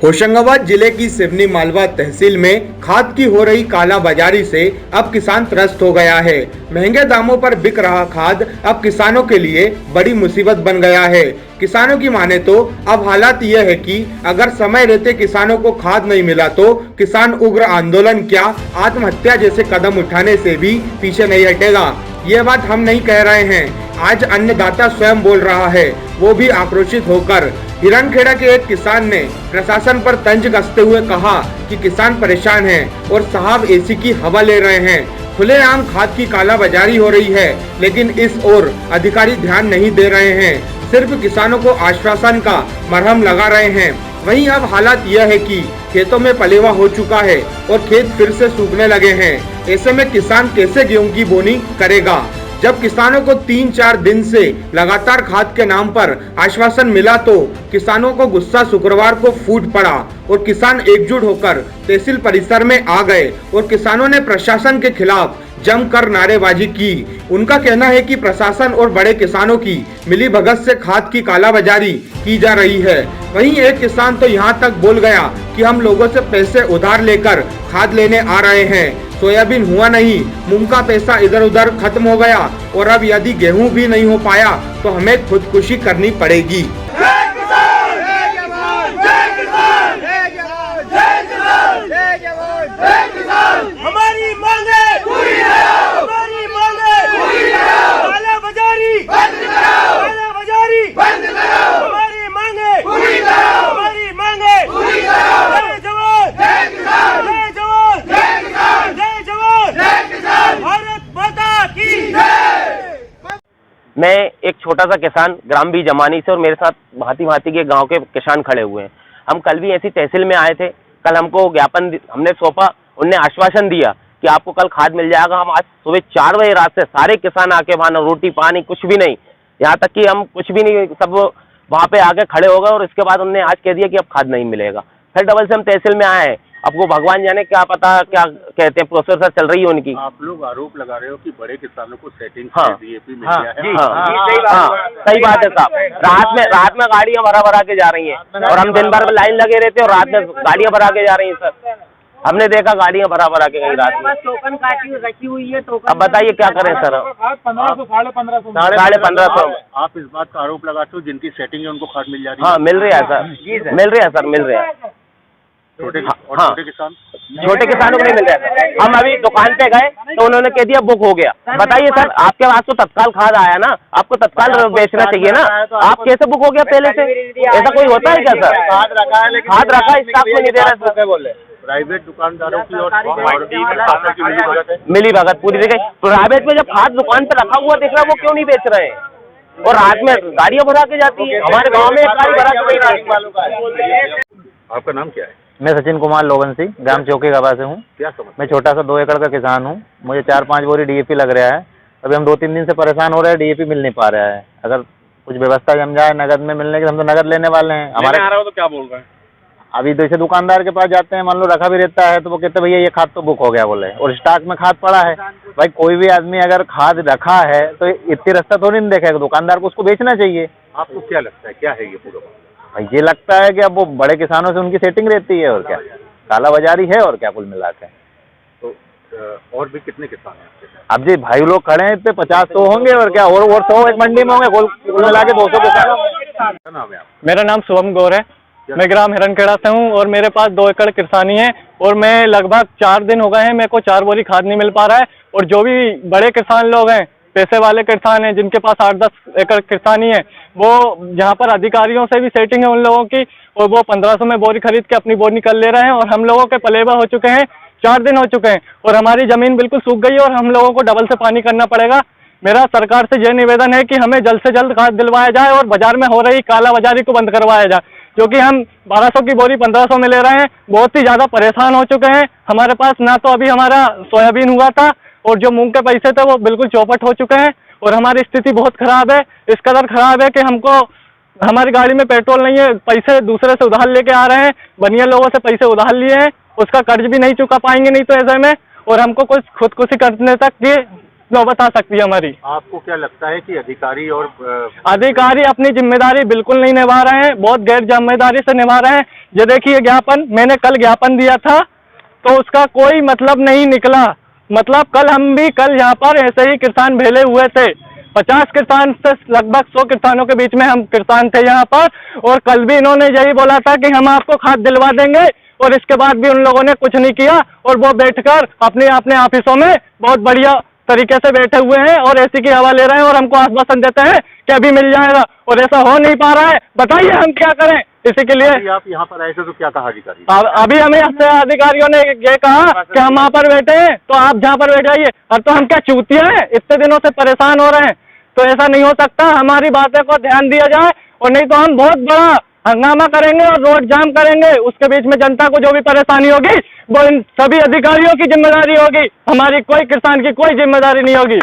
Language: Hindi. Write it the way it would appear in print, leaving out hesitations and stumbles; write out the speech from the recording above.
होशंगाबाद जिले की सिवनी मालवा तहसील में खाद की हो रही कालाबाजारी से अब किसान त्रस्त हो गया है। महंगे दामों पर बिक रहा खाद अब किसानों के लिए बड़ी मुसीबत बन गया है। किसानों की माने तो अब हालात यह है कि अगर समय रहते किसानों को खाद नहीं मिला तो किसान उग्र आंदोलन क्या आत्महत्या जैसे कदम उठाने से भी पीछे नहीं हटेगा। ये बात हम नहीं कह रहे हैं, आज अन्नदाता स्वयं बोल रहा है, वो भी आक्रोशित होकर। हिरणखेड़ा के एक किसान ने प्रशासन पर तंज कसते हुए कहा कि किसान परेशान हैं और साहब एसी की हवा ले रहे हैं। खुलेआम खाद की कालाबाजारी हो रही है, लेकिन इस ओर अधिकारी ध्यान नहीं दे रहे हैं, सिर्फ किसानों को आश्वासन का मरहम लगा रहे हैं। वहीं अब हालात यह है कि खेतों में पलेवा हो चुका है और खेत फिर से सूखने लगे हैं। ऐसे में किसान कैसे गेहूं की बोनी करेगा? जब किसानों को 3-4 दिन से लगातार खाद के नाम पर आश्वासन मिला तो किसानों को गुस्सा शुक्रवार को फूट पड़ा और किसान एकजुट होकर तहसील परिसर में आ गए और किसानों ने प्रशासन के खिलाफ जमकर नारेबाजी की। उनका कहना है कि प्रशासन और बड़े किसानों की मिलीभगत से खाद की कालाबाजारी की जा रही है। वहीं एक किसान तो यहां तक बोल गया कि हम लोगों से पैसे उधार लेकर खाद लेने आ रहे हैं। सोयाबीन हुआ नहीं, मूंग का पैसा इधर उधर खत्म हो गया और अब यदि गेहूं भी नहीं हो पाया तो हमें खुदकुशी करनी पड़ेगी। हमारी मांगे पूरी करो, हमारी मांगे पूरी करो, कालाबाजारी बंद करो, कालाबाजारी बंद करो, हमारी मांगे पूरी करो, हमारी मांगे पूरी करो। जय जवान जय किसान, जय जवान जय किसान, जय जवान जय किसान, भारत माता की जय। मैं एक छोटा सा किसान ग्राम बी जमानी से और मेरे साथ भांति भांति के गांव के किसान खड़े हुए हैं। हम कल भी ऐसी तहसील में आए थे। कल हमको ज्ञापन हमने सौंपा, उनने आश्वासन दिया कि आपको कल खाद मिल जाएगा। हम आज सुबह 4 बजे रात से सारे किसान आके वहाँ रोटी पानी कुछ भी नहीं, यहाँ तक कि हम कुछ भी नहीं, सब वहाँ पे आके खड़े हो गए और इसके बाद उन्होंने आज कह दिया कि अब खाद नहीं मिलेगा। फिर डबल से हम तहसील में आए हैं। आपको भगवान जाने क्या पता क्या कहते हैं प्रोसेस चल रही है उनकी। आप लोग आरोप लगा रहे हो कि बड़े किसानों को सेटिंग हाँ, डीएपी मिल गया है। सही बात है साहब। रात में गाड़ियाँ भरा के जा रही हैं और हम दिन भर लाइन लगे रहते हैं और रात में गाड़ियाँ भरा के जा रही हैं। सर हमने देखा गाड़ियाँ भरा के गई रात में। टोकन काटी रखी हुई है। अब बताइए क्या करें सर? 1550 आप इस बात का आरोप लगाते हो जिनकी सेटिंग है उनको खाद मिल जा रही है? हाँ मिल रही है सर, मिल रही है सर, मिल रही है। छोटे किसान छोटे किसानों को नहीं मिल रहा है। हम अभी दुकान पे गए तो उन्होंने कह दिया बुक हो गया। बताइए सर, आपके पास तो तत्काल खाद आया ना, आपको तत्काल बेचना चाहिए ना, आप कैसे बुक हो गया पहले से? ऐसा कोई होता है क्या सर? खाद रखा है लेकिन खाद रखा स्टाफ में नहीं दे रहा सर। बोले प्राइवेट दुकानदारों की और मिली भगत पूरी जगह। प्राइवेट में जब खाद दुकान पे रखा हुआ दिख रहा है वो क्यों नहीं बेच रहे हैं? और रात में गाड़ियाँ भरा के जाती है। हमारे गाँव में एक गाड़ी भरा के। आपका नाम क्या है? मैं सचिन कुमार लोगनसी ग्राम चौकी गवा से हूँ। क्या समझ? मैं छोटा सा 2 एकड़ का किसान हूँ। मुझे 4-5 बोरी डीएपी लग रहा है। अभी हम 2-3 दिन से परेशान हो रहे हैं, डीएपी मिल नहीं पा रहा है। अगर कुछ व्यवस्था जम जाए नगद में मिलने की, हम तो नगद लेने वाले हैं। हमारे आ रहा हो तो क्या बोल रहे हैं? अभी जैसे दुकानदार के पास जाते हैं, मान लो रखा भी रहता है तो वो कहते भैया ये खाद तो बुक हो गया बोले, और स्टॉक में खाद पड़ा है। भाई कोई भी आदमी अगर खाद रखा है तो इतनी रास्ता थोड़ी नहीं देखेगा, दुकानदार को उसको बेचना चाहिए। आपको क्या लगता है क्या है ये पूरा? भाई ये लगता है कि अब वो बड़े किसानों से उनकी सेटिंग रहती है और क्या कालाबाजारी है और क्या कुल मिला के। तो और भी कितने किसान हैं आपके साथ? अब जी भाई लोग खड़े हैं, इतने 50 तो होंगे और क्या, और 100 एक मंडी में होंगे, कुल मिला के 200 किसान। क्या नाम है आपका? मेरा नाम शुभम गौर है। मैं ग्राम हिरणखेड़ा से हूँ और मेरे पास 2 एकड़ किसानी है और मैं लगभग 4 दिन हो गए हैं, मेरे को 4 बोरी खाद नहीं मिल पा रहा है। और जो भी बड़े किसान लोग हैं, पैसे वाले किसान हैं, जिनके पास 8-10 एकड़ किसानी है, वो जहाँ पर अधिकारियों से भी सेटिंग है उन लोगों की, और वो 1500 में बोरी खरीद के अपनी बोरी कर ले रहे हैं। और हम लोगों के पलेबा हो चुके हैं, 4 दिन हो चुके हैं और हमारी ज़मीन बिल्कुल सूख गई है और हम लोगों को डबल से पानी करना पड़ेगा। मेरा सरकार से यह निवेदन है कि हमें जल्द से जल्द खाद दिलवाया जाए और बाजार में हो रही कालाबाजारी को बंद करवाया जाए, क्योंकि हम 1200 की बोरी 1500 में ले रहे हैं। बहुत ही ज़्यादा परेशान हो चुके हैं। हमारे पास ना तो अभी हमारा सोयाबीन हुआ था और जो मूंग के पैसे थे वो बिल्कुल चौपट हो चुके हैं और हमारी स्थिति बहुत खराब है। इस कदर खराब है कि हमको हमारी गाड़ी में पेट्रोल नहीं है, पैसे दूसरे से उधार लेके आ रहे हैं, बनिया लोगों से पैसे उधार लिए हैं, उसका कर्ज भी नहीं चुका पाएंगे नहीं तो ऐसे में, और हमको कुछ खुदकुशी करने तक की नौबत आ सकती है हमारी। आपको क्या लगता है कि अधिकारी और अधिकारी अपनी जिम्मेदारी बिल्कुल नहीं निभा रहे हैं, बहुत गैर जिम्मेदारी से निभा रहे हैं। ये देखिए ज्ञापन, मैंने कल ज्ञापन दिया था तो उसका कोई मतलब नहीं निकला। मतलब कल यहाँ पर ऐसे ही किसान भेले हुए थे, 50 किसान से लगभग 100 किसानों के बीच में हम किसान थे यहाँ पर, और कल भी इन्होंने यही बोला था कि हम आपको खाद दिलवा देंगे, और इसके बाद भी उन लोगों ने कुछ नहीं किया, और वो बैठकर अपने अपने ऑफिसों में बहुत बढ़िया तरीके से बैठे हुए हैं और एसी की हवा ले रहे हैं और हमको आश्वासन देते हैं कि अभी मिल जाएगा, और ऐसा हो नहीं पा रहा है। बताइए हम क्या करें इसी के लिए। अभी आप यहाँ पर आए थे तो क्या कहा अधिकारी? अभी हमें अधिकारियों ने ये कहा कि हम वहाँ पर बैठे हैं तो आप जहाँ पर बैठ जाइए। और तो हम क्या चूतिया हैं, इतने दिनों से परेशान हो रहे हैं, तो ऐसा नहीं हो सकता। हमारी बातें को ध्यान दिया जाए, और नहीं तो हम बहुत बड़ा हंगामा करेंगे और रोड जाम करेंगे। उसके बीच में जनता को जो भी परेशानी होगी वो इन सभी अधिकारियों की जिम्मेदारी होगी, हमारी कोई किसान की कोई जिम्मेदारी नहीं होगी।